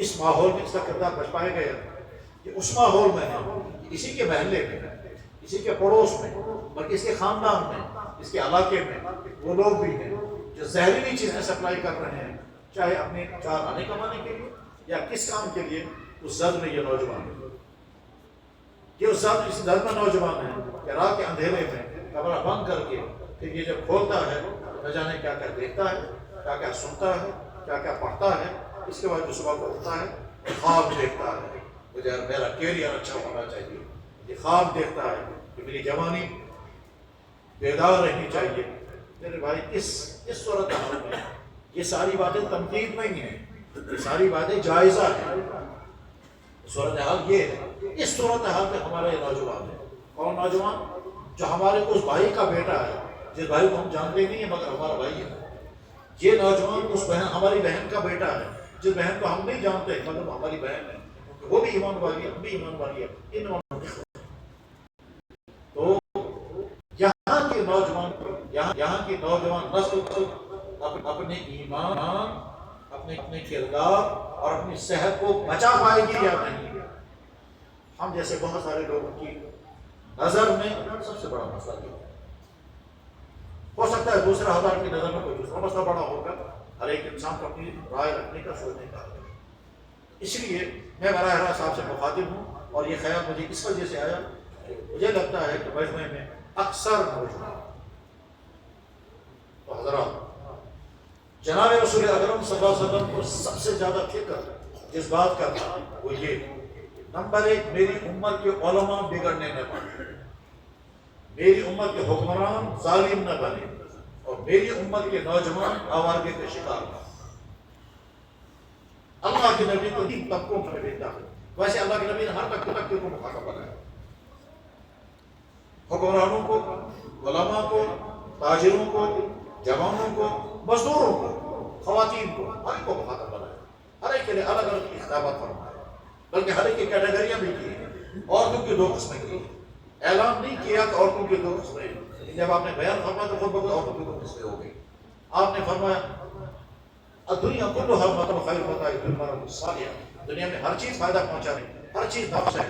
اس ماحول میں اس کا کردار بچ پائے گا کہ اس ماحول میں اسی کے محلے میں اسی کے پڑوس میں بلکہ اس کے خاندان میں اس کے علاقے میں وہ لوگ بھی ہیں جو زہریلی چیزیں سپلائی کر رہے ہیں، چاہے اپنے چار آنے کمانے کے لیے یا کس کام کے لیے. اس زد میں یہ نوجوان ہے، یہ اس زد میں نوجوان ہے کہ رات کے اندھیرے میں کمرہ بند کر کے پھر یہ جب کھولتا ہے نہ جانے کیا کیا دیکھتا ہے، کیا کیا سنتا ہے، کیا کیا پڑھتا ہے. اس کے بعد جو صبح کو اٹھتا ہے خواب دیکھتا ہے مجھے میرا کیریئر اچھا ہونا چاہیے. یہ خواب دیکھتا ہے کہ میری جوانی بیدار رہنی چاہیے. میرے بھائی اس صورتحال میں یہ ساری باتیں تنقید نہیں ہیں، یہ ساری باتیں جائزہ ہیں. صورتحال یہ ہے، اس صورتحال میں ہمارے نوجوان ہیں. کون نوجوان؟ جو ہمارے اس بھائی کا بیٹا ہے جس بھائی کو ہم جانتے نہیں ہیں مگر ہمارا بھائی ہے. یہ نوجوان اس بہن ہماری بہن کا بیٹا ہے جس بہن کو ہم نہیں جانتے مگر وہ ہماری بہن ہے. وہ بھی ایمان والی ہے، ہم بھی ایمان والی ہے. تو یہاں کے نوجوان یہاں کی نوجوان نسل اپنے ایمان، اپنے کردار اور اپنی صحت کو بچا پائے گی یا نہیں؟ ہم جیسے بہت سارے لوگوں کی نظر میں سب سے بڑا مسئلہ یہ ہے. ہو سکتا ہے دوسرے ہزار کی نظر میں کوئی دوسرا مسئلہ بڑا ہوگا. ہر ایک انسان کو اپنی رائے رکھنے کا، سوچنے کا ہے. اس لیے میں براہ راست آپ سے مخاطب ہوں اور یہ خیال مجھے اس وجہ سے آیا کہ مجھے لگتا ہے کہ مجمع میں اکثر نوجوان تو حضرات جناب رسول اکرم صلی اللہ علیہ وسلم کو سب سے زیادہ فکر جس بات کا تھا وہ یہ، نمبر ایک، میری امت کے علماء بگڑنے نہ بنے، میری امت کے حکمران ظالم نہ بنے، اور میری امت کے نوجوان آوارگی کے شکار نہ. اللہ کے نبی کو تین طبقوں میں بھیجا ہے. ویسے اللہ کے نبی نے ہر طبقے کو مخاطب بنایا، حکمرانوں کو، علماء کو، تاجروں کو، جوانوں کو، مزدوروں کو، خواتین کو، ہر ایک کو مخاطب بنایا. ہر ایک کے لیے الگ الگ خطابات فرمایا، بلکہ ہر ایک کی کیٹیگریاں بھی کی ہیں. عورتوں کی 2 قسمیں کی ہیں. اعلان نہیں کیا کہ عورتوں کی 2 قسمیں ہیں. جب آپ نے بیان فرمایا تو خود بخود عورتوں کی 2 قسمیں ہو گئی. آپ نے فرمایا دنیا کلھا مطلب خیر ہوتا ہے المرأۃ الصالحہ، دنیا میں ہر چیز فائدہ پہنچا رہی ہے، ہر چیز نفس ہے،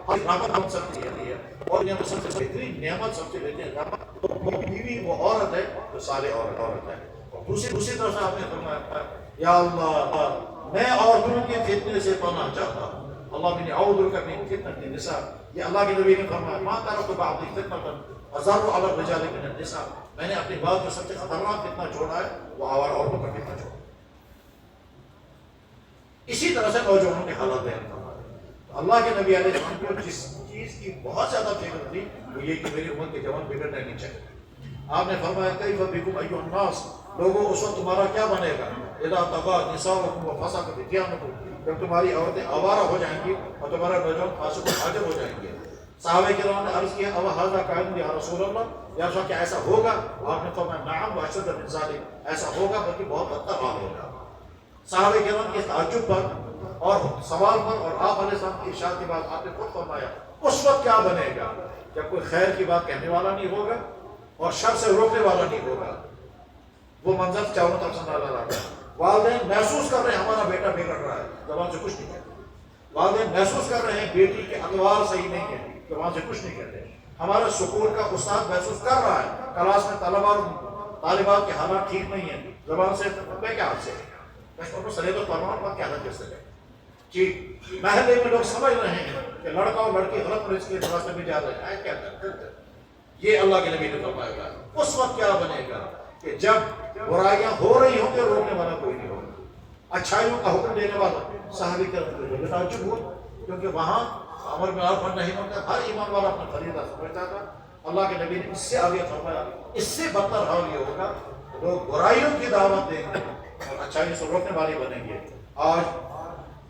ہر رحمت بن سکتی ہے. اور دنیا میں سب سے بہترین نعمت، سب سے بہترین رحمت وہ بیوی، وہ عورت ہے جو صالح عورت ہے. اور دوسری طرف سے آپ نے فرمایا یا اللہ میں عورتوں کے فتنے سے پناہ چاہتا ہوں. اللہ من اعوذ بک من فتنۃ النساء. یہ اللہ کے نبی نے فرمایا ما ترکت بعدی فتنۃ اضر علی الرجال من النساء. میں نے اپنی بات جو سب سے خطرناک فتنہ چھوڑا ہے وہ آوارہ عورتوں کا فتنہ چھوڑا. اسی طرح سے نوجوانوں کے حالات بیان فرمایا. اللہ کے نبی علیہ السلام کو جس چیز کی بہت زیادہ فکر تھی وہ یہ کہ میری امت کے جوان بگڑنے نہیں چاہیے. آپ نے فرمایا کیف بکم ایھا الناس، لوگوں اس وقت تمہارا کیا بنے گا اذا طغى نساؤکم وفسق فتيانکم، جب تمہاری عورتیں آوارہ ہو جائیں گی اور تمہارا نوجوان فاسق و فاجر ہو جائیں گے. صحابہ کرام نے عرض کیا او ھذا کائن یا رسول اللہ، یا رسول کیا ایسا ہوگا؟ آپ نے فرمایا نعم واشد من ذلک، ایسا ہوگا بلکہ بہت بدتر حال ہوگا. صحابہ کرام کے تعجب پر اور سوال پر اور آپ علیہ السلام کی ارشاد کے بعد آپ نے خود فرمایا اس وقت کیا بنے گا جب کوئی خیر کی بات کہنے والا نہیں ہوگا اور شر سے روکنے والا نہیں ہوگا. وہ منظر چاروں طرف سے نظر آتا ہے. والدین محسوس کر رہے ہیں ہمارا بیٹا بگڑ رہا ہے، زبان سے کچھ نہیں کہتے. والدین محسوس کر رہے ہیں بیٹی کے ادوار صحیح نہیں ہے، زبان سے کچھ نہیں کہتے. ہمارا سکول کا استاد محسوس کر رہا ہے کلاس میں طلبہ اور طالبات کے حالات ٹھیک نہیں ہیں، زبان سے میں کیا حد سے سلیب القرآن پر کیا حد سے کہ محلے میں لوگ سمجھ رہے ہیں کہ لڑکا اور لڑکی غلط رزق کے راستے میں جا رہے ہیں. کیا کرتے ہیں؟ یہ اللہ کے نبی نے فرمایا گا اس وقت کیا بنے گا کہ جب برائیاں ہو رہی ہوں گے روکنے والا کوئی نہیں ہوگا، اچھائیوں کا حکم دینے والا. صحابہ کرام کو تعجب ہوا کیونکہ وہاں امر بالمعروف اور نہی عن المنکر ہر ایمان والا اپنا فریضہ سمجھتا تھا. اللہ کے نبی نے اس سے آگے فرمایا اس سے بدتر حال یہ ہوگا لوگ برائیوں کی دعوت دیں گے اور اچھائیوں سے روکنے والے بنیں گے. آج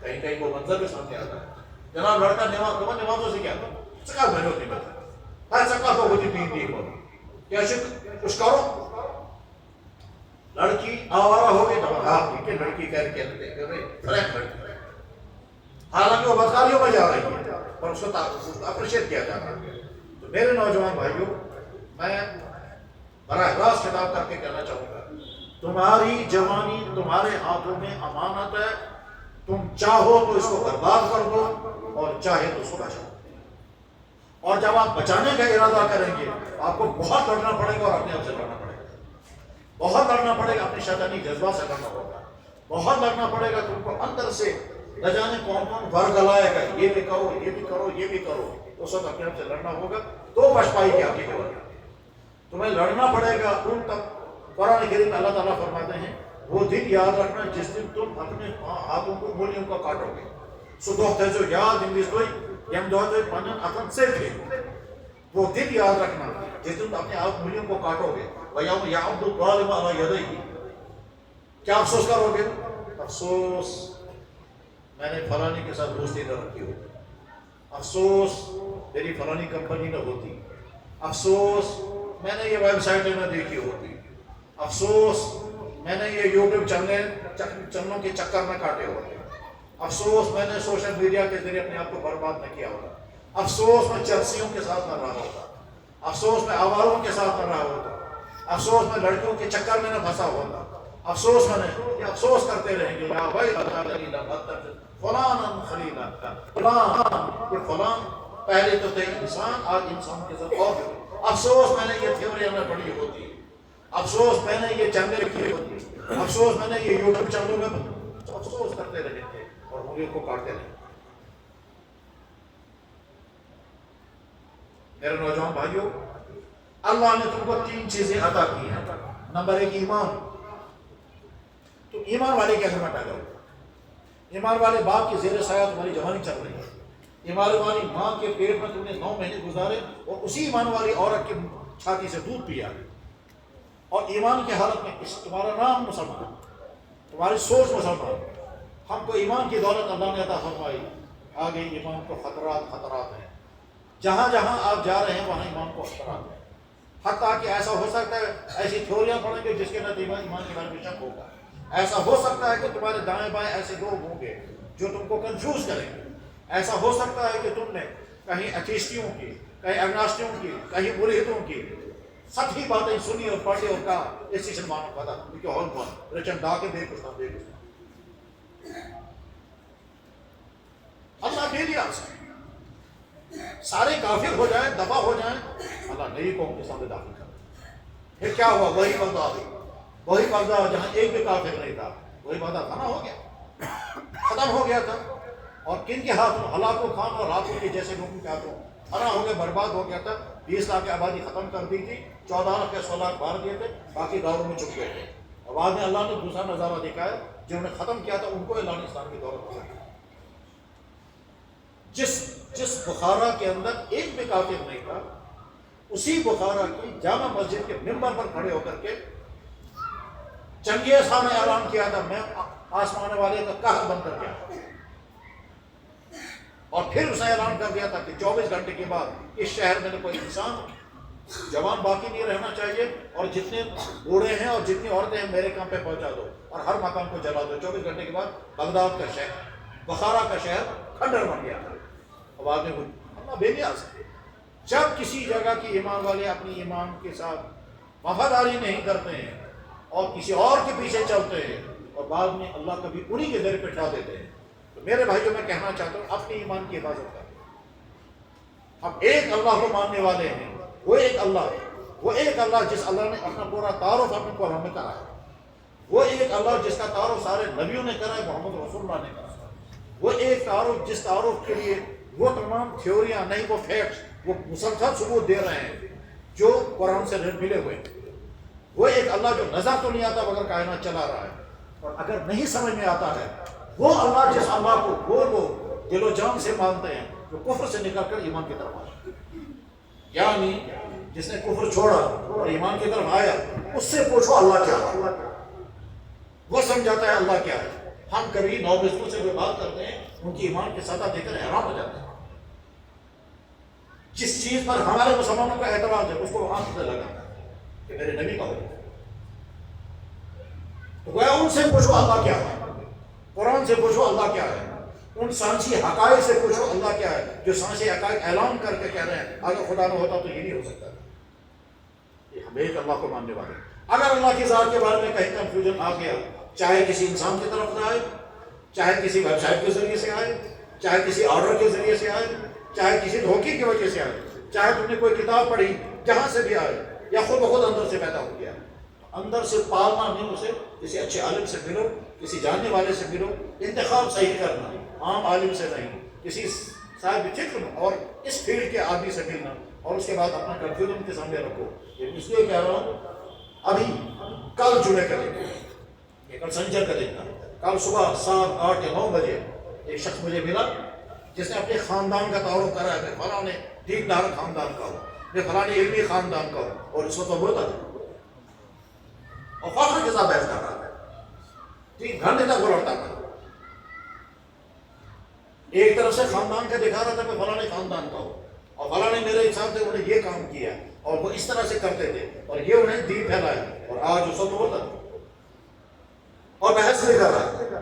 کہیں کہیں وہ منظر بھی سامنے آتا ہے. جناب لڑکا نمازوں سے کیا سکا بہنوں کی بات ہر سکا تو ہوتی تین دین کو کیا شکر کچھ کرو. لڑکی آوارہ ہو گئی تو آپ کی لڑکی کہہ کے لڑکی حالانکہ وہ بدکاریوں میں جا رہی ہے پر اس کو اپریشیٹ کیا جاتا ہے. تو میرے نوجوان بھائیوں میں براہ راست خطاب کر کے کہنا چاہوں گا تمہاری جوانی تمہارے ہاتھوں میں امانت ہے. تم چاہو تو اس کو برباد کر دو اور چاہے تو اس کو بچاؤ. اور جب آپ بچانے کا ارادہ کریں گے آپ کو بہت لڑنا پڑے گا اور اپنے آپ سے لڑنا پڑے گا. بہت لڑنا پڑے گا، اپنے شیطانی جذبات سے لڑنا ہوگا. بہت لڑنا پڑے گا. تم کو اندر سے نہ جانے کون کون ورگلائے گا، یہ بھی کرو، یہ بھی کرو، یہ بھی کرو. اس وقت اپنے آپ سے لڑنا ہوگا تو بچ پائے گی آپ کی جوان. تمہیں لڑنا پڑے گا ان تک. قرآن کریم میں اللہ تعالیٰ فرماتے ہیں وہ دن یاد رکھنا جس دن تم اپنے ہاتھوں کو انگلیوں کو کاٹو گے. سو دو تھے جو یاد انگلش کوئی یم دو تو پنن اپن سے تھے. وہ دن یاد رکھنا جس دن اپنے آپ انگلیوں کو کاٹو گے. وَيَوْمَ يَعُضُّ الظَّالِمُ عَلَىٰ يَدَيْهِ. کیا افسوس کرو گے؟ افسوس میں نے فلانی کے ساتھ دوستی نہ رکھی ہوتی. افسوس میری فلانی کمپنی نہ ہوتی. افسوس میں نے یہ ویب سائٹیں نہ دیکھی ہوتی. افسوس میں نے یہ یوٹیوب چینلوں کے چکر میں کاٹے ہوتے. افسوس میں نے سوشل میڈیا کے ذریعے اپنے آپ کو برباد نہ کیا ہوتا. افسوس میں چرسیوں کے ساتھ نہ رہا ہوتا. افسوس میں آواروں کے ساتھ نہ رہا ہوتا. افسوس میں لڑکیوں کے چکر میں نہ پھنسا ہوتا. افسوس میں نے یہ افسوس کرتے رہیں گے یا بھائی فلان خلیلا فلان یہ فلان پہلے تو تھے انسان، آج انسان کے ساتھ اور بھی. افسوس میں نے یہ تھیوریاں نہ پڑھی ہوتی. افسوس میں نے یہ چینلیں کی ہوتی. افسوس میں نے یہ یوٹیوب چینلوں میں افسوس کرتے رہے تھے اور انگلیوں کو کاٹتے رہے. میرے نوجوان بھائیوں، اللہ نے تم کو 3 چیزیں عطا کی ہیں. نمبر 1 ایمان. تو ایمان والے کے گھر میں پیدا ہو. ایمان والے باپ کے زیر سایہ تمہاری جوانی چل رہی ہے. ایمان والی ماں کے پیٹ میں تم نے 9 مہینے گزارے اور اسی ایمان والی عورت کی چھاتی سے دودھ پیا. اور ایمان کی حالت میں تمہارا نام مسلمان، تمہاری سوچ مسلمان. ہم کو ایمان کی دولت اللہ نے عطا فرمائی. آگے ایمان کو خطرات ہیں. جہاں جہاں آپ جا رہے ہیں وہاں ایمان کو خطرات ہیں. حتیٰ کہ ایسا ہو سکتا ہے ایسی تھیوریاں پڑھیں گے جس کے نتیجے ایمان کے بارے میں شک ہوگا. ایسا ہو سکتا ہے کہ تمہارے دائیں بائیں ایسے لوگ ہوں گے جو تم کو کنفیوز کریں گے. ایسا ہو سکتا ہے کہ تم نے کہیں ایتھیسٹیوں کی، کہیں اگناسٹیوں کی، کہیں ملحدوں کی سطحی باتیں سنی اور پڑھی اور کہا اس چیز سے مانو پتا کیونکہ ہال کون رچن ڈا کے دے کچھ دے کچھ. اللہ دے دیا سارے کافر ہو جائیں، دفع ہو جائیں، اللہ نئی قوم کے سامنے داخل کر. پھر کیا ہوا؟ وہی بغداد جہاں ایک بھی کافر نہیں تھا، وہی بغداد فنا ہو گیا، ختم ہو گیا تھا. اور کن کے ہاتھوں؟ ہلاکو خان اور ہاتھوں کے جیسے لوگوں کے ہاتھوں فنا ہو گیا، برباد ہو گیا تھا. 20 لاکھ کی آبادی ختم کر دی تھی، 14 لاکھ یا 16 لاکھ باہر دیے تھے، باقی دوروں میں چھپ گئے تھے. اور بعد میں اللہ نے دوسرا نظارہ دکھایا، جنہوں نے ختم کیا تھا ان کو اللہ نے اسلام کی دولت پسند. جس بخارا کے اندر ایک بھی کافر نہیں تھا، اسی بخارا کی جامع مسجد کے ممبر پر کھڑے ہو کر کے چنگیز خان نے اعلان کیا تھا میں آسمان والے کا قہر بن کر کے آیا. اور پھر اس نے اعلان کر دیا تھا کہ 24 گھنٹے کے بعد اس شہر میں کوئی انسان جوان باقی نہیں رہنا چاہیے، اور جتنے بوڑھے ہیں اور جتنی عورتیں ہیں میرے کام پہ پہنچا دو اور ہر مکان کو جلا دو. 24 گھنٹے کے بعد بغداد کا شہر، بخارا کا شہر کھنڈر بن گیا تھا. اب آدمی کو اللہ بے نیاز ہے. جب کسی جگہ کی ایمان والے اپنی ایمان کے ساتھ وفاداری نہیں کرتے ہیں اور کسی اور کے پیچھے چلتے ہیں اور بعد میں اللہ کبھی انہی کے در پہ اٹھا دیتے ہیں. تو میرے بھائیوں میں کہنا چاہتا ہوں اپنی ایمان کی حفاظت کریں. ہم ایک اللہ کو ماننے والے ہیں، وہ ایک اللہ جس اللہ نے اپنا پورا تعارف اپنے قرآن میں کرا ہے. وہ ایک اللہ جس کا تعارف سارے نبیوں نے کرا ہے، محمد رسول اللہ نے کرا ہے. وہ ایک تعارف جس تعارف کے لیے وہ تمام تھیوریاں نہیں، وہ فیکٹس، وہ مسلسل ثبوت دے رہے ہیں جو قرآن سے ملے ہوئے. وہ ایک اللہ جو نظر تو نہیں آتا مگر کائنات چلا رہا ہے. اور اگر نہیں سمجھ میں آتا ہے وہ اللہ جس اللہ کو وہ لوگ دل و جان سے مانتے ہیں جو کفر سے نکل کر ایمان کی طرف آئے، یعنی جس نے کفر چھوڑا اور ایمان کی طرف آیا اس سے پوچھو اللہ کیا ہے، وہ سمجھاتا ہے اللہ کیا ہے. ہم کبھی نوبستوں سے جو بات کرتے ہیں ان کی ایمان کی سطح دیکھ کر حیران ہو جاتے ہیں. جس چیز پر ہمارے مسلمانوں کا اعتراض ہے اس کو آنکھ سے لگاتا ہے کہ میرے نبی کا ہو. تو گویا ان سے پوچھو اللہ کیا ہے، قرآن سے پوچھو اللہ کیا ہے، ان سائنسی حقائق سے پوچھو اللہ کیا ہے جو سائنسی حقائق اعلان کر کے کہہ رہے ہیں اگر خدا نہ ہوتا تو یہ نہیں ہو سکتا. یہ ہم ایک اللہ کو ماننے والے. اگر اللہ کی ذات کے بارے میں کہیں کنفیوژن آ گیا، چاہے کسی انسان کی طرف سے آئے، چاہے کسی ویب سائٹ کے ذریعے سے آئے، چاہے کسی آرڈر کے ذریعے سے آئے، چاہے کسی دھوکے کی وجہ سے آئے، چاہے تم نے کوئی کتاب پڑھی جہاں سے بھی آئے، یا خود بخود اندر سے پیدا ہو گیا، اندر سے پالنا نہیں اسے، کسی اچھے عالم سے ملو، کسی جاننے والے سے ملو، انتخاب صحیح کرنا، عام عالم سے نہیں، کسی صاحب فکر اور اس فیلڈ کے آدمی سے ملنا، اور اس کے بعد اپنا کنفیوژن کے سامنے رکھو۔ اس لیے کہہ رہا ہوں ابھی کل جمعے کا دن، یہ کل سنجر کا دن تھا، کل صبح 7، 8 یا 9 بجے ایک شخص مجھے ملا جس نے اپنے خاندان کا تعارف کرا ہے، میں فلاں دیندار خاندان کا ہوں، میں فلاں علمی خاندان کا ہوں، اور اس وقت وہ بولتا تھا اور فخر کے ساتھ بحث کر رہا تھا، 3 گھنٹے تک وہ لڑتا تھا، ایک طرف سے خاندان کا دکھا رہا تھا میں فلاں خاندان کا ہوں، اور فلاں نے میرے حساب سے انہوں نے یہ کام کیا اور وہ اس طرح سے کرتے تھے اور یہ انہیں دین پھیلایا، اور آج اس وقت بولتا تھا اور بحث نہیں کر رہا۔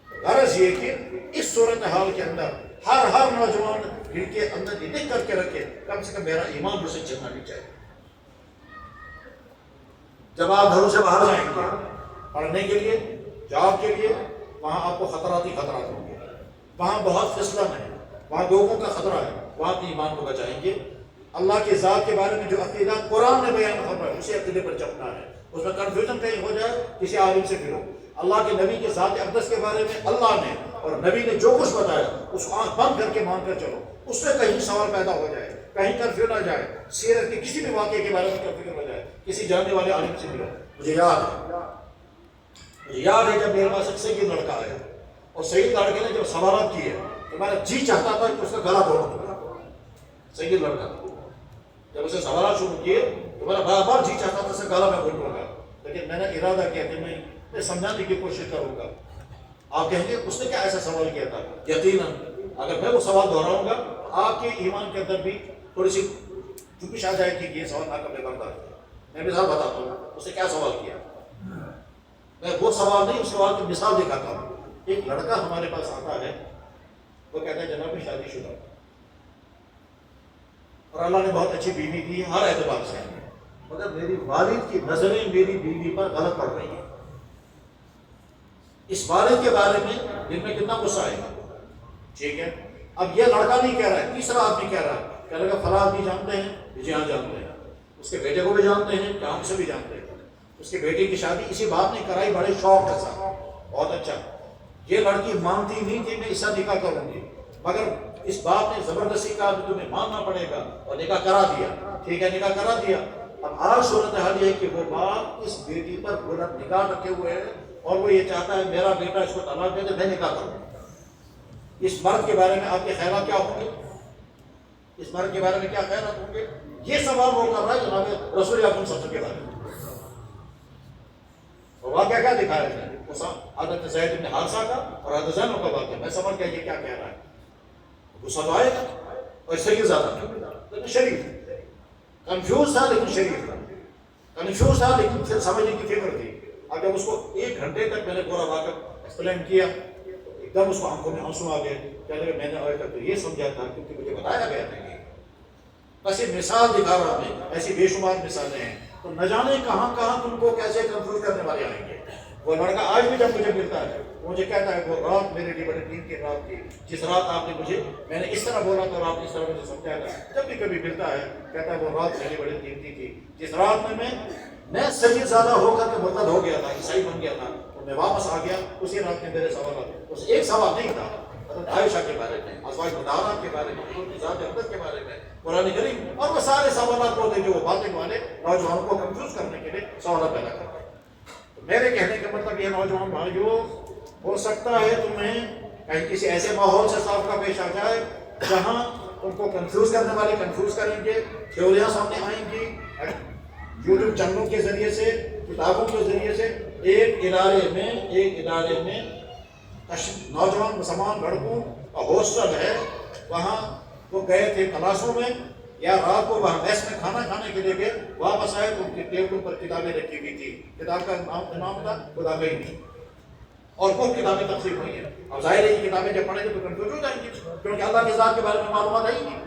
غرض یہ کہ اس صورتحال کے اندر ہر نوجوان دل کے اندر یہ کر کے رکھے کم سے کم میرا ایمان مجھ سے چلنا نہیں چاہیے۔ جب آپ گھروں سے باہر جائیں گے پڑھنے کے لیے، جاب کے لیے، وہاں آپ کو خطرات ہی خطرات ہوں گے، وہاں بہت پھسلن ہے، وہاں لوگوں کا خطرہ ہے، وہاں اپنے ایمان کو بچائیں گے۔ اللہ کے ذات کے بارے میں جو عقیدہ قرآن نے بیان فرمایا اسے عقیدے پر چلنا ہے، اس میں کنفیوژن کہیں ہو جائے کسی عالم سے ملو۔ اللہ کے نبی کے ذات اقدس کے بارے میں اللہ نے اور نبی نے جو کچھ بتایا اس کو آنکھ بند کر کے مان کر چلو، اس میں کہیں سوال پیدا ہو جائے، کہیں کنفیوژن آ جائے، سیرت کے کسی بھی واقعے کے بارے میں کنفیوژن ہو جائے، کسی جاننے والے عالم سے ملو۔ مجھے یاد ہے جب میرے پاس ایک صحیح لڑکا آیا اور صحیح لڑکے نے جب سوالات کیے تو میرا جی چاہتا تھا کہ اس کا گلا توڑ دوں۔ صحیح لڑکا جب اسے سوالات شروع کیے تو میرا بار بار جی چاہتا تھا اس کا گلا میں گھونٹوں گا، لیکن میں نے ارادہ کیا کہ میں سمجھانے کی کوشش کروں گا۔ آپ کہیں گے اس نے کیا ایسا سوال کیا تھا؟ یقیناً اگر میں وہ سوال دہراؤں گا آپ کے ایمان کے اندر بھی تھوڑی سی چوپش آ جائے گی کہ یہ سوال ناقابل برداشت ہے۔ میں مثال بتاتا ہوں اس نے کیا سوال کیا، میں وہ سوال نہیں، اس سوال کی مثال دکھاتا ہوں۔ ایک لڑکا ہمارے پاس آتا ہے، وہ کہتا ہے جناب میں شادی شدہ اور اللہ نے بہت اچھی بیوی دی ہر اعتبار سے، مگر میری والد کی نظریں میری بیوی پر غلط پڑ رہی ہیں۔ اس والد کے بارے میں دل میں کتنا غصہ آئے گا؟ ٹھیک ہے، اب یہ لڑکا نہیں کہہ رہا ہے، تیسرا آدمی کہہ رہا ہے، کہہ لگا فلاں آدمی جانتے ہیں؟ جی ہاں جانتے ہیں، اس کے بیٹے کو بھی جانتے ہیں، کیا ہم سے بھی جانتے ہیں، اس کے بیٹے کی شادی اسی بات نے کرائی بڑے شوق کے ساتھ، بہت اچھا۔ یہ لڑکی مانتی نہیں تھی میں اس سے نکاح کروں گی، مگر اس باپ نے زبردستی کہا کہ تمہیں ماننا پڑے گا اور نکاح کرا دیا۔ ٹھیک ہے، نکاح کرا دیا۔ اب آج صورتحال یہ ہے کہ وہ باپ اس بیٹی پر بلند نگاہ رکھے ہوئے ہے اور وہ یہ چاہتا ہے میرا بیٹا اس کو طلاق دے دے، میں نکاح کروں۔ اس مرد کے بارے میں آپ کے خیالات کیا ہوں گے؟ اس مرد کے بارے میں کیا خیالات ہوں گے؟ یہ سوال وہ کر رہا ہے جناب رسول اکرم صلی اللہ علیہ وسلم کے بارے میں۔ واقعہ کیا دکھایا ہے؟ حضرت زید بن حارثہ کا اور حضرت زینب کا واقعہ۔ میں سمجھ گیا یہ کیا کہہ رہا ہے، غصہ تو آئے گا، اور صحیح زیادہ لیکن شریف، کنفیوز تھا لیکن شریف تھا، کنفیوز تھا لیکن پھر سمجھنے کی فکر تھی۔ اب جب اس کو 1 گھنٹے تک میں نے پورا واقعہ ایکسپلین کیا ایک دم اس کو آنکھوں میں آنسو آ گئے، کہنے لگے میں نے آج تک تو یہ سمجھا تھا کیونکہ مجھے بتایا گیا تھا کہ بس یہ مثال دکھا رہا ہوں، ایسی بے شمار مثالیں ہیں، تو نہ جانے کہاں کہاں تم کو کیسے کنفیوز کرنے والے آئیں گے۔ وہ لڑکا آج بھی جب مجھے ملتا ہے مجھے کہتا ہے وہ رات میرے لیے بڑے دین کی رات تھی، جس رات آپ نے مجھے، میں نے اس طرح بولا تھا اور آپ نے اس طرح مجھے سمجھایا تھا۔ جب بھی کبھی ملتا ہے کہتا ہے وہ رات میری بڑی قیمتی تھی، جس رات میں سید زیادہ ہو کر کے مرتد ہو گیا تھا، عیسائی بن گیا تھا، اور میں واپس آ گیا، اسی رات میں میرے سوالات، اس ایک سوال نہیں تھا حضرت عائشہ کے بارے میں، ازواج مطہرات کے بارے میں، حضور کی ذات اقدس کے بارے میں، قرآن کریم، اور وہ سارے سوالات ہوتے جو وہ باتیں والے نوجوانوں کو کنفیوز کرنے کے لیے سوالات پیدا کرتے ہیں۔ میرے کہنے کا مطلب یہ نوجوان بھائیوں، ہو سکتا ہے تمہیں کہیں کسی ایسے ماحول سے سابقہ پیش آ جائے جہاں تم کو کنفیوز کرنے والے کنفیوز کریں گے، تھیوریاں سامنے آئیں گی، یوٹیوب چینلوں کے ذریعے سے، کتابوں کے ذریعے سے۔ ایک ادارے میں نوجوان مسلمان لڑکوں کا ہاسٹل ہے، وہاں وہ گئے تھے کلاسوں میں یا رات کو وہاں میس میں کھانا کھانے کے لیے گئے، واپس آئے تو ان کی ٹیبل پر کتابیں رکھی ہوئی تھی، کتاب کا نام تھا خدا گئی، اور وہ کتابیں تقسیم ہوئی ہیں۔ اب ظاہر ہے یہ کتابیں جب پڑھیں گے تو کنفیوز ہو جائیں گی، کیونکہ اللہ کی ذات کے بارے میں معلومات ہے ہی نہیں۔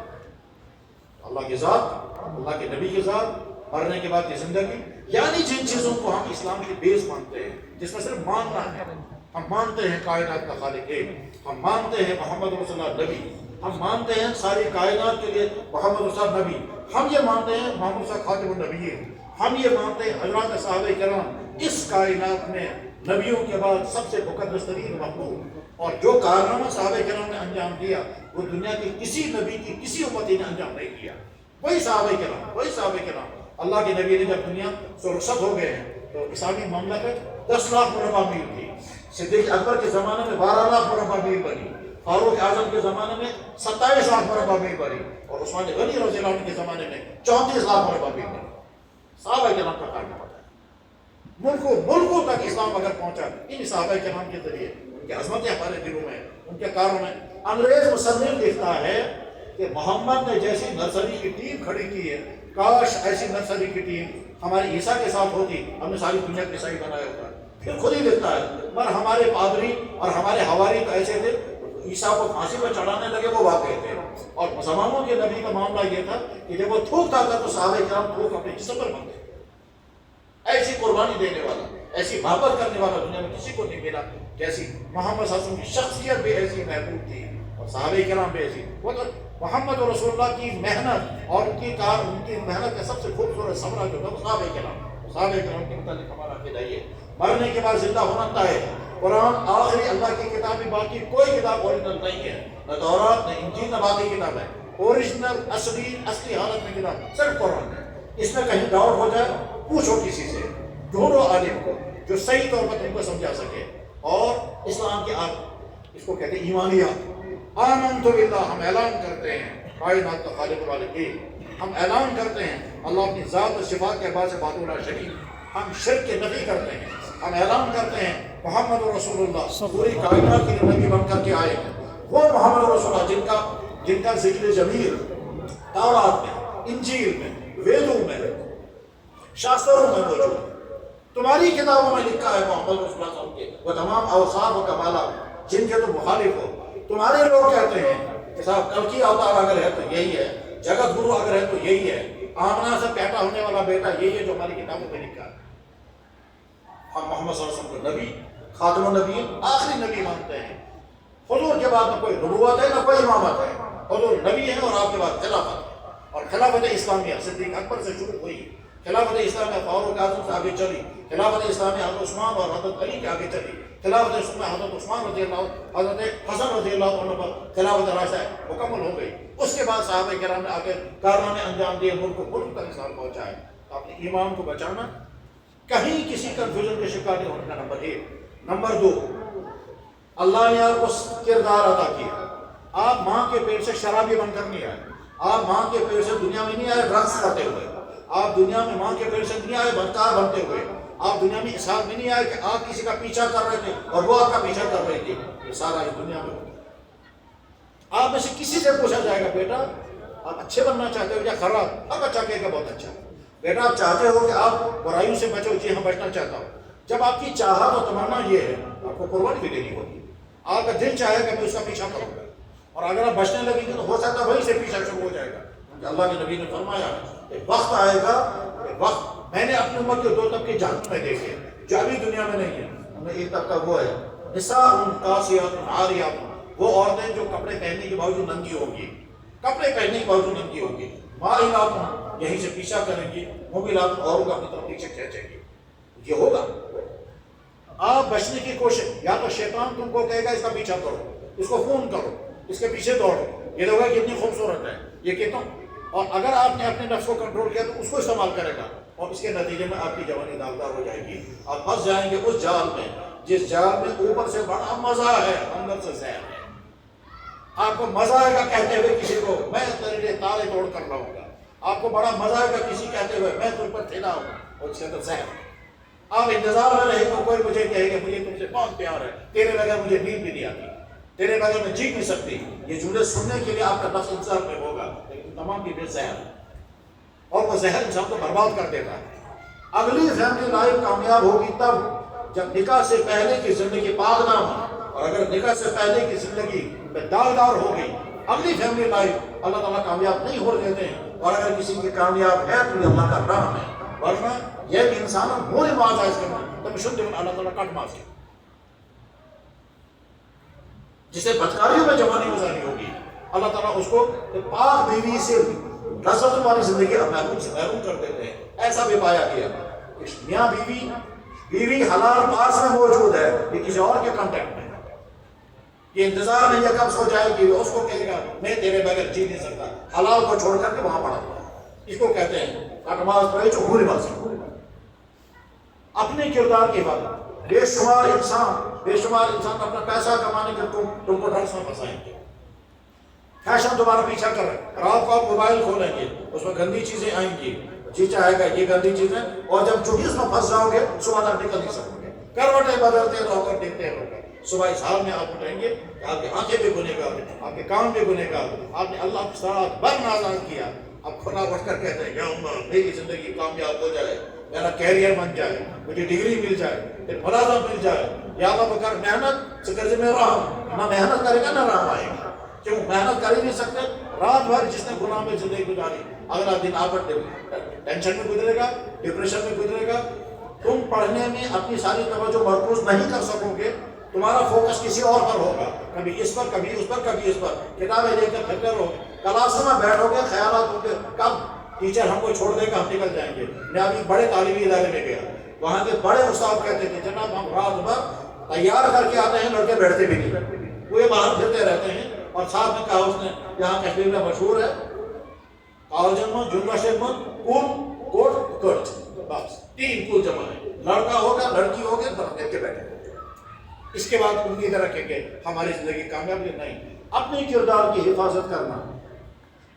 اللہ کی ذات، اللہ کے نبی کی ذات، مرنے کے بعد کی زندگی، یعنی جن چیزوں کو ہم اسلام کی بیس مانتے ہیں، جس میں صرف ماننا ہے، ہم مانتے ہیں کائنات کا خالق ایک، ہم مانتے ہیں محمد رسول اللہ نبی، ہم مانتے ہیں ساری کائنات کے لیے محمد رسول اللہ نبی، ہم یہ مانتے ہیں محمد رسول اللہ خاتم النبیین، ہم یہ مانتے ہیں حضرات صحابہ کرام اس کائنات میں نبیوں کے بعد سب سے مقدس ترین مخلوق، اور جو کارنامہ صحابہ کرام نے انجام دیا وہ دنیا کے کسی نبی کی کسی امتی نے انجام نہیں دیا، وہی صحابہ کرام، وہی صحابہ کرام۔ اللہ کے نبی نے جب دنیا سے رخصت ہو گئے ہیں تو اسلامی مملکت 10 لاکھ مربع میل تھی، صدیق اکبر کے زمانے میں 12 لاکھ مربع میل بنی، فاروق اعظم کے زمانے میں 27 لاکھ مربع میل بنی، اور عثمان غنی رضی اللہ عنہ کے زمانے میں 34 لاکھ مربع میل بنی۔ صحابہ کرام کا کارنامہ ہے، ملکوں تک اسلام اگر پہنچا ان صحابہ کرام کے ذریعے، ان کی عظمتیں ہمارے دلوں میں، ان کے کاروں میں۔ انگریز مصنف لکھتا ہے کہ محمد نے جیسی نرسری کی ٹیم کھڑی کی ہے، کاش ایسی نرسری کی ٹیم ہمارے عیسیٰ کے ساتھ ہوتی، ہم نے ساری دنیا کو عیسائی بنایا ہوتا۔ پھر خود ہی لکھتا ہے پر ہمارے پادری اور ہمارے حواری تو ایسے تھے، عیسیٰ کو پھانسی پر چڑھانے لگے وہ واقع تھے، اور مسلمانوں کے نبی کا معاملہ یہ تھا کہ جب وہ تھوکتا تھا تو صحابہ کرام تھوک اپنے جسم پر بنتے۔ ایسی قربانی دینے والا، ایسی محبت کرنے والا دنیا میں کسی کو نہیں ملا جیسی محمد صلی اللہ علیہ وسلم کی شخصیت بھی ایسی محبوب تھی اور صحابہ کرام بھی ایسی۔ وہ تو محمد رسول اللہ کی محنت اور ان کی محنت کا سب سے خوبصورت ثمرہ جو تھا صحابہ کرام کے متعلق ہمارا عقیدہ یہ ہے، مرنے کے بعد زندہ ہونا طے ہے۔ قرآن آخری اللہ کی کتاب ہے، باقی کوئی کتاب اوریجنل نہیں ہے، نہ تورات نہ انجیل نہ باقی کتاب ہے۔ اوریجنل اصلی حالت میں کتاب صرف قرآن ہے۔ اس میں کہیں ڈاؤٹ ہو جائے پوچھو کسی سے، ڈھونڈو عالم کو جو صحیح طور پر تم کو سمجھا سکے۔ اور اسلام کی اس کو کہتے ہیں ایمانیات۔ آمنت باللہ، ہم اعلان کرتے ہیں کائنات کا خالق والد ایک، ہم اعلان کرتے ہیں اللہ اپنی ذات و صفات کے بعد سے بات لا شریک، ہم شرک کے نفی کرتے ہیں، ہم اعلان کرتے ہیں محمد رسول اللہ پوری کائنات کے نبی بن کر کے آئے ہیں، وہ محمد رسول اللہ جن کا ذکر جمیل تورات میں، انجیل میں، ویدوں میں، شاستروں میں موجود ہے۔ تمہاری کتابوں میں لکھا ہے محمد رسول اللہ صلی اللہ علیہ وسلم کے وہ تمام اوصاف و کمالات جن کے تم مخالف ہو۔ تمہارے لوگ کہتے ہیں کہ صاحب کلکی اوتار اگر ہے تو یہی ہے، جگت گرو اگر ہے تو یہی ہے، آمنہ سے پیدا ہونے والا بیٹا یہی ہے جو ہماری کتابوں میں لکھا ہے۔ ہم محمد صلی اللہ علیہ وسلم کو نبی، خاتم النبیین، آخری نبی مانتے ہیں۔ حضور کے بعد نہ کوئی نبوت ہے نہ کوئی امامت ہے، حضور نبی ہے اور آپ کے بعد خلافت ہے، اور خلافت اسلامیہ صدیق اکبر سے شروع ہوئی، خلافت اسلامیہ فاروق اعظم سے آگے چلی، خلافت اسلامیہ حضرت عثمان اور حضرت علی کے آگے چلی، خلافت اسلامیہ حضرت عثمان رضی اللہ، حضرت حسن رضی اللہ عنہ پر خلافت راشدہ مکمل ہو گئی۔ اس کے بعد صحابہ کرام نے آگے کارنامے انجام دیے، ملک تک اسلام پہنچائے۔ اپنے ایمان کو بچانا، کہیں کسی کنفیوژن کے شکار نہیں ہونے کا نمبر 1۔ نمبر 2، اللہ نے آپ کو کردار عطا کیا، آپ ماں کے پیٹ سے شرابی بن کر نہیں آئے، آپ ماں کے پیٹ سے دنیا میں نہیں آئے ڈرگس کرتے ہوئے، آپ دنیا میں ماں کے پیٹ سے نہیں آئے بدکار بنتے ہوئے، آپ دنیا میں اس حال میں نہیں آئے کہ آپ کسی کا پیچھا کر رہے تھے اور وہ آپ کا پیچھا کر رہی تھی۔ یہ سارا اس دنیا میں ہوتا ہے۔ آپ میں سے کسی سے پوچھا جائے گا بیٹا آپ اچھے بننا چاہتے ہو یا خراب، اب بچہ کہے گا بہت اچھا۔ بیٹا آپ چاہتے ہو کہ آپ برائیوں سے بچو، جی ہاں بچنا چاہتا ہوں۔ جب آپ کی چاہت اور تمنا یہ ہے آپ کو قربانی بھی دینی ہوگی، آپ کا دل چاہے گا میں اس کا پیچھا کروں گا، اور اگر آپ بچنے لگیں گے تو ہو سکتا ہے وہیں سے پیچھا شروع ہو جائے گا۔ اللہ کے نبی نے فرمایا کہ وقت آئے گا، وقت میں نے اپنی امت کے 2 طبقے جہنم میں دیکھے جو ابھی دنیا میں نہیں ہے۔ ہم نے ایک طبقہ وہ ہے نساء قاسیات عاریات، وہ عورتیں جو کپڑے پہننے کے باوجود ننگی ہوں گی، کپڑے پہننے کے باوجود ننگی ہوں گی، مائلات یہیں سے پیچھا کریں گی، موملات اوروں کو اپنی طرف پیچھے کھینچیں گی۔ یہ ہوگا، آپ بچنے کی کوشش، یا تو شیطان تم کو کہے گا اس کا پیچھا کرو، اس کو فون کرو، اس کے پیچھے دوڑو، یہ لوگ کتنی خوبصورت ہے یہ کہتا ہوں، اور اگر آپ نے اپنے نفس کو کنٹرول کیا تو اس کو استعمال کرے گا، اور اس کے نتیجے میں آپ کی جوانی داغدار ہو جائے گی، آپ پھنس جائیں گے اس جال میں جس جال میں اوپر سے بڑا مزہ ہے اندر سے زہر ہے۔ آپ کو مزہ آئے گا کہتے ہوئے کسی کو میں تیرے لیے تالے توڑ کر لاؤں گا، آپ کو بڑا مزہ آئے گا کسی کہتے ہوئے میں تم پر ٹھیلا ہوں، اور اس کے اندر زہر۔ آپ انتظار میں رہے تو کوئی مجھے کہے گا مجھے تم سے بہت پیار ہے، تیرے بغیر مجھے نیند بھی نہیں آتی، تیرے بغیر میں جی نہیں سکتی، یہ جملے سننے کے لیے آپ کا نفس انتظار میں ہوگا، لیکن تمام کی بے زہر ہے، اور وہ زہر انسان کو برباد کر دیتا ہے۔ اگلی فیملی لائف کامیاب ہوگی تب جب نکاح سے پہلے کی زندگی پاک نہ ہو، اور اگر نکاح سے پہلے کی زندگی میں داغدار ہو گئی، اگلی فیملی لائف اللہ تعالیٰ کامیاب نہیں ہو دیتے ہیں، اور اگر کسی کی کامیاب ہے تو یہ اللہ کا رحم ہے، ورنہ یہ کہ انسان موری معاذ ہے اس کے بعد تم شد اللہ تعالیٰ کٹ ماس ہے۔ جسے بدکاریوں میں جوانی گزاری ہوگی، اللہ تعالیٰ اس کو پاک بیوی سے لذت والی زندگی محروم کر دیتے ہیں۔ ایسا بھی پایا گیا کہ میاں بیوی حلال پاس میں موجود ہے، یہ کسی اور کے کانٹیکٹ میں، یہ انتظار نہیں ہے کب سو جائے گی، اس کو کہے گا میں تیرے بغیر جی نہیں سکتا، حلال کو چھوڑ کر کے وہاں پڑا ہوا ہے۔ اس کو کہتے ہیں کٹماز پڑے چوری باز۔ اپنے کردار کی بات، بے شمار انسان اپنا پیسہ کمانے کے تم کو ڈرگس میں پھنسائیں گے، فیشن تمہارا پیچھا کر رہے ہیں، رات کو آپ موبائل کھولیں گے اس میں گندی چیزیں آئیں گی، جی چاہے گا یہ گندی چیزیں، اور جب چوٹی اس میں پھنس جاؤ گے صبح تک نکل نہیں سکو گے، کروٹیں بدلتے رہو گے، دیکھتے رہو گے، صبح اس حال میں آپ اٹھیں گے کہ آپ کی آنکھیں بھی گنہگار ہیں، آپ کے کام بھی گنہگار، آپ نے اللہ کی ساتھ بر نازان کیا، اب کھلا اٹھ کر کہتے ہیں یا اللہ میری زندگی کامیاب ہو جائے، میرا کیریئر بن جائے، مجھے ڈگری مل جائے، پھر ملازم مل جائے، یا اللہ بکر محنت سے قرض میں رہا، نہ محنت کرے گا نہ رحم آئے گا، کیوں محنت کر ہی نہیں سکتے، رات بھر جس نے گناہ میں زندگی گزاری، اگلا دن آپ ٹینشن میں گزرے گا، ڈپریشن میں گزرے گا، تم پڑھنے میں اپنی ساری توجہ مرکوز نہیں کر سکو گے، تمہارا فوکس کسی اور پر ہوگا، کبھی اس پر کبھی اس پر کبھی اس پر، کتابیں لے کر پھرتے رہو گے، کلاس میں بیٹھو گے خیالات ہوں گے کب ٹیچر ہم کو چھوڑ دے گا ہم نکل جائیں گے۔ میں ابھی بڑے تعلیمی ادارے میں گیا، وہاں کے بڑے استاد کہتے تھے جناب ہم رات بھر تیار کر کے آتے ہیں، لڑکے بیٹھتے بھی نہیں، وہ باہر پھرتے رہتے ہیں، اور ساتھ میں کہا اس نے یہاں کشمیر میں مشہور ہے کالجن میں جنگا میں کول کوٹ کٹ، بس 3 کول جمع ہے، لڑکا ہوگا لڑکی ہوگا درخت کے بیٹھے، اس کے بعد امید رکھیں گے ہماری زندگی کامیاب نہیں۔ اپنے کردار کی حفاظت کرنا،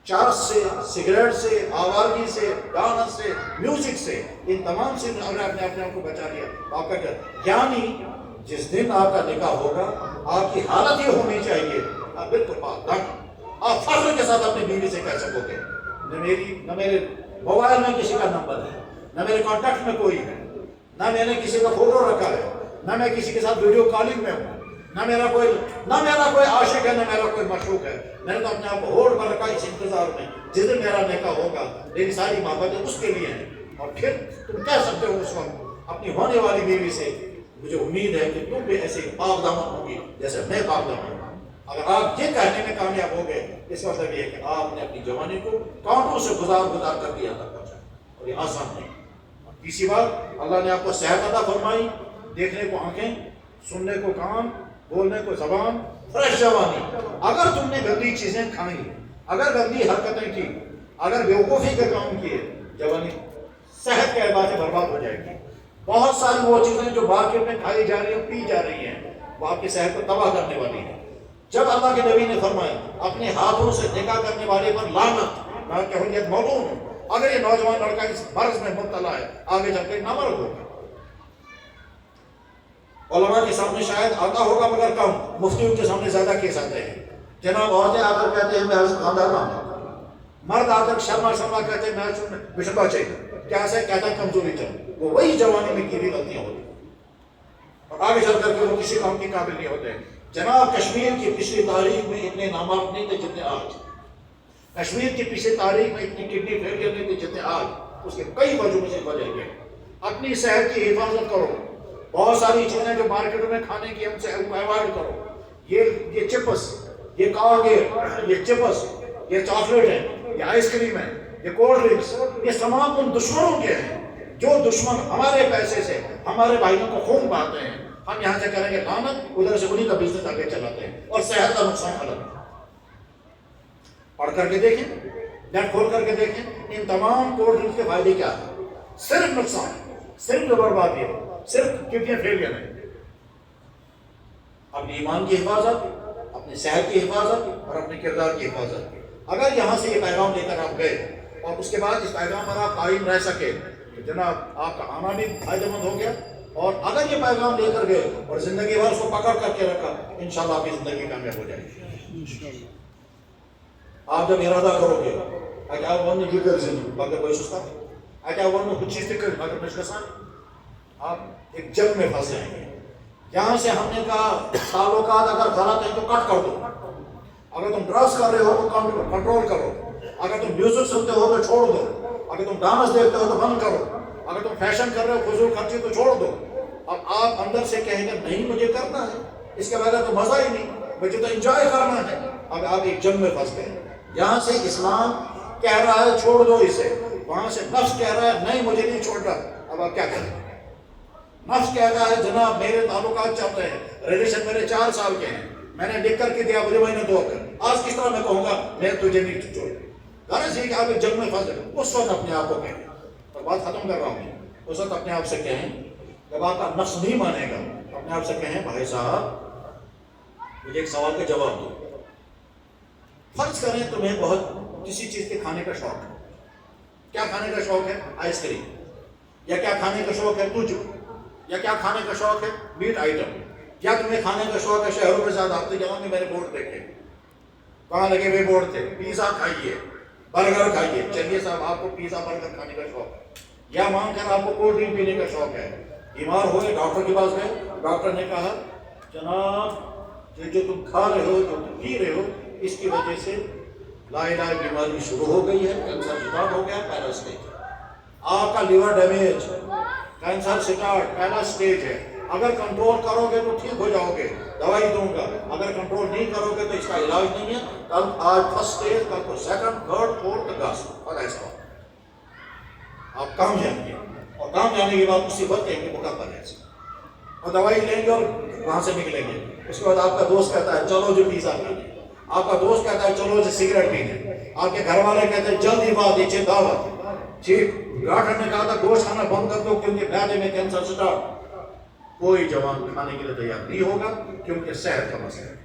چرس سے، سگریٹ سے، آوارگی سے، ڈانس سے، میوزک سے، ان تمام سے اپنے آپ کو بچا لیا آپ کا کیا، یعنی جس دن آپ کا نکاح ہوگا آپ کی حالت یہ ہونی چاہیے آپ بالکل آپ فخر کے ساتھ اپنی بیوی سے کہہ سکو گے نہ میرے موبائل میں کسی کا نمبر ہے، نہ میرے کانٹیکٹ میں کوئی ہے، نہ میں نے کسی کا فوٹو رکھا ہے، نہ میں کسی کے ساتھ ویڈیو کالنگ میں ہوں، نہ میرا کوئی عاشق ہے، نہ میرا کوئی معشوق ہے، میں نے تو اپنے آپ کو ہولڈ پر رکھا اس انتظار میں جس دن میرا نکاح ہوگا میری ساری محبتیں اس کے لیے ہیں، اور پھر تم کہہ سکتے ہو اس وقت اپنی ہونے والی بیوی سے مجھے امید ہے کہ تم بھی ایسے پاک دامن ہوگی جیسے میں پاک دامن ہوں۔ اگر آپ یہ کہنے میں کامیاب ہو گئے اس کا مطلب یہ ہے کہ آپ نے اپنی جوانی کو کانٹوں سے گزار کر دیا تھا، اور یہ آسان نہیں۔ تیسری بات، اللہ نے آپ کو صحت عطا فرمائی، دیکھنے کو آنکھیں، سننے کو کان، بولنے کو زبان، فریش جوانی۔ اگر تم نے گندی چیزیں کھائیں، اگر گندی حرکتیں کی، اگر بیوقوفی کے کام کیے، جوانی صحت کے اعتبار سے برباد ہو جائے گی۔ بہت ساری وہ چیزیں جو مارکیٹ میں کھائی جا رہی ہیں پی جا رہی ہیں وہ آپ کی صحت کو تباہ کرنے والی ہیں۔ جب اللہ کے نبی نے فرمایا اپنے ہاتھوں سے نکاح کرنے والے پر لعنت، میں کہوں یہ ملعون ہوں، اگر یہ نوجوان لڑکا اس مرض میں مبتلا ہے آگے چل کے نامرد ہوگا۔ علماء کے سامنے شاید آتا ہوگا مگر کم، مفتیوں کے سامنے زیادہ کیس آتے ہیں۔ جناب عورتیں آ کر کہتے ہیں میں خاندان ہوں، مرد آ کر شرما کہتے ہیں میں بشبہ چاہیے، کیا سے کہتا ہے کمزوری چاہیے، وہ وہی جوانی میں کی بھی غلطیاں ہوتی ہیں اور آگے چل کر کے وہ کسی کام کے قابل نہیں ہوتے۔ جناب کشمیر کی پچھلی تاریخ میں اتنے نامات نہیں تھے جتنے آج، کشمیر کی پچھلی تاریخ میں اتنی کڈنی فیلئر نہیں تھے جتنے آج، اس کے کئی وجوہوں سے وجہ ہے۔ اپنی صحت کی حفاظت کرو، بہت ساری چیزیں جو مارکیٹوں میں کھانے کی ہم سے اوائڈ کرو، یہ چپس، یہ کارگیٹ، یہ چپس، یہ چاکلیٹ ہے، یہ آئس کریم ہے، یہ کولڈ ڈرنکس، یہ تمام ان دشمنوں کے ہیں جو دشمن ہمارے پیسے سے ہمارے بھائیوں کو خون بہاتے ہیں۔ ہم یہاں سے کریں گے لعنت، ادھر سے انہیں کا بزنس آگے چلاتے ہیں اور صحت کا نقصان الگ۔ پڑھ کر کے دیکھیں، نیٹ کھول کر کے دیکھیں، ان تمام کولڈ ڈرنکس کے فائدے کیا ہیں؟ صرف نقصان، صرف بربادی ہے، صرف کتنے فیلئر ہیں۔ اپنے ایمان کی حفاظت، اپنی صحت کی حفاظت اور اپنے کردار کی حفاظت۔ اگر یہاں سے یہ پیغام لے کر آپ گئے اور اس کے بعد اس پیغام پر آپ قائم رہ سکے تو جناب آپ کا آنا بھی فائدہ مند ہو گیا، اور اگر یہ پیغام لے کر گئے اور زندگی بھر اس کو پکڑ کر کے رکھا انشاءاللہ آپ کی زندگی کامیاب ہو جائے گی۔ آپ جب ارادہ کرو گے اگر ون یہ کر زندگی اگر کوئی سستا اگر ون کچھ چیز کر اگر مجھ کسان آپ ایک جنگ میں پھنس جائیں گے۔ یہاں سے ہم نے کہا تعلقات اگر غلط ہیں تو کٹ کر دو، اگر تم ڈرگس کر رہے ہو تو کنٹرول کرو، اگر تم میوزک سنتے ہو تو چھوڑ دو، اگر تم ڈانس دیکھتے ہو تو بند کرو، اگر تم فیشن کر رہے ہو فضول خرچی تو چھوڑ دو۔ اب آپ اندر سے کہیں گے نہیں مجھے کرنا ہے، اس کے بغیر تو مزہ ہی نہیں، مجھے تو انجوائے کرنا ہے. اب آپ ایک جنگ میں پھنس گئے. یہاں سے اسلام کہہ رہا ہے چھوڑ دو اسے, وہاں سے نفس کہہ رہا ہے نہیں مجھے نہیں چھوڑ رہا. اب آپ کیا کریں؟ نفس کہہ رہا ہے جناب میرے تعلقات چل رہے ہیں, ریلیشن میرے 4 سال کے ہیں, میں نے لکھ کر کے دیا مجھے مہینے 2 کر, آج کس طرح میں کہوں گا میں تجھے نہیں چھوڑ. غرض یہ کہ آپ ایک جنگ میں پھنس گئے. اس وقت اپنے آپ کو کہیں, اور بات ختم کر رہا ہوں, اس وقت اپنے آپ سے کہیں, جب آپ کا نفس نہیں مانے گا اپنے آپ سے کہیں بھائی صاحب مجھے ایک سوال کا جواب دو. فرض کریں تمہیں بہت کسی چیز کے کھانے کا شوق ہے. کیا کھانے کا شوق ہے؟ Ice cream. یا کیا کھانے کا شوق ہے؟ تجھ. یا کیا کھانے کا شوق ہے؟ Meat item. کیا تمہیں کھانے کا شوق ہے؟ شہروں میں زیادہ آپ جوان میں میں نے بورڈ دیکھے, کہاں لگے ہوئے بورڈ تھے, پیزا کھائیے, برگر کھائیے. چلیے صاحب آپ کو پیزا برگر کھانے کا شوق ہے, یا مان کر آپ کو کولڈ ڈرنک پینے کا شوق ہے. بیمار ہوئے ڈاکٹر کے پاس گئے, ڈاکٹر نے کہا جناب یہ جو تم کھا رہے ہو جو تم پی رہے ہو اس کی وجہ سے لا علاج بیماری شروع ہو گئی ہے, کینسر اسٹارٹ ہو گیا, پہلا اسٹیج. آپ کا لیور ڈیمیج, کینسر اسٹارٹ, پہلا اسٹیج ہے. اگر کنٹرول کرو گے تو ٹھیک ہو جاؤ گے, دوائی دوں گا. اگر کنٹرول نہیں کرو گے تو اس کا علاج نہیں ہے. کل آج فرسٹ اسٹیج, کل کو سیکنڈ, تھرڈ, فورتھ, لاسٹ, اور ایسا آپ کام جائیں گے. اور کام جانے کے بعد اسی وقت کہیں گے مکمل ہے, اور دوائی لیں گے اور وہاں سے نکلیں گے. اس کے بعد آپ کا دوست کہتا ہے چلو جو پیزا کھانے, آپ کا دوست کہتا ہے چلو جو سگریٹ پینے, آپ کے گھر والے کہتے ہیں جلدی بات نیچے دعوت. ٹھیک, ڈاکٹر نے کہا تھا گوشت کھانا بند کر دو کیونکہ معدے میں کینسر اسٹارٹ. کوئی جوان کھانے کے لیے تیار نہیں ہوگا کیونکہ صحت کا مسئلہ ہے.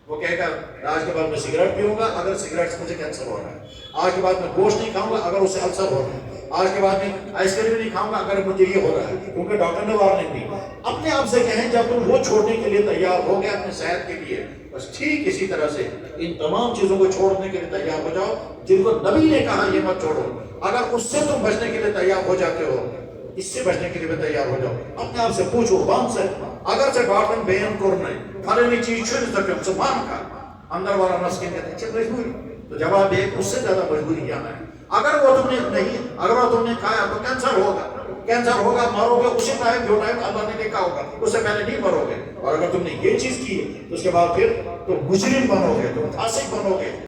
وہ کہے گا آج کے بعد میں سگریٹ پیوں گا اگر سگریٹ سے مجھے کینسر ہو رہا ہے. آج کے بعد میں گوشت نہیں کھاؤں گا اگر اس سے السر ہو رہا ہے. آج کے بعد میں آئس کریم نہیں کھاؤں گا اگر مجھے یہ ہو رہا ہے, کیونکہ ڈاکٹر نے وارننگ دی. اپنے آپ سے کہیں جب تم وہ چھوڑنے کے لیے تیار ہو گئے اپنے صحت کے لیے, بس ٹھیک اسی طرح سے ان تمام چیزوں کو چھوڑنے کے لیے تیار ہو جاؤ جن کو نبی نے کہا یہ مت چھوڑو. اگر اس سے تم بچنے کے لیے تیار ہو جاتے ہو, اس سے بچنے کے لیے بھی تیار ہو جاؤ. اپنے آپ سے پوچھو بان سے, اگر سے ڈاکٹر بیان کرنا ہے فلانی چیز چھوڑ سکے سے مان کا اندر والا نفس کے کہتے ہیں چل مجبوری, تو جواب ایک اس سے زیادہ مجبوری کیا ہے. اگر وہ تم نے نہیں, اگر وہ تم نے کھایا تو کینسر ہوگا, کینسر ہوگا, مرو گے اسی ٹائم جو ٹائم اللہ نے دیکھا ہوگا, اس سے پہلے نہیں مرو گے. اور اگر تم نے یہ چیز کی تو اس کے بعد پھر تو مجرم بنو گے, تم فاسق بنو گے.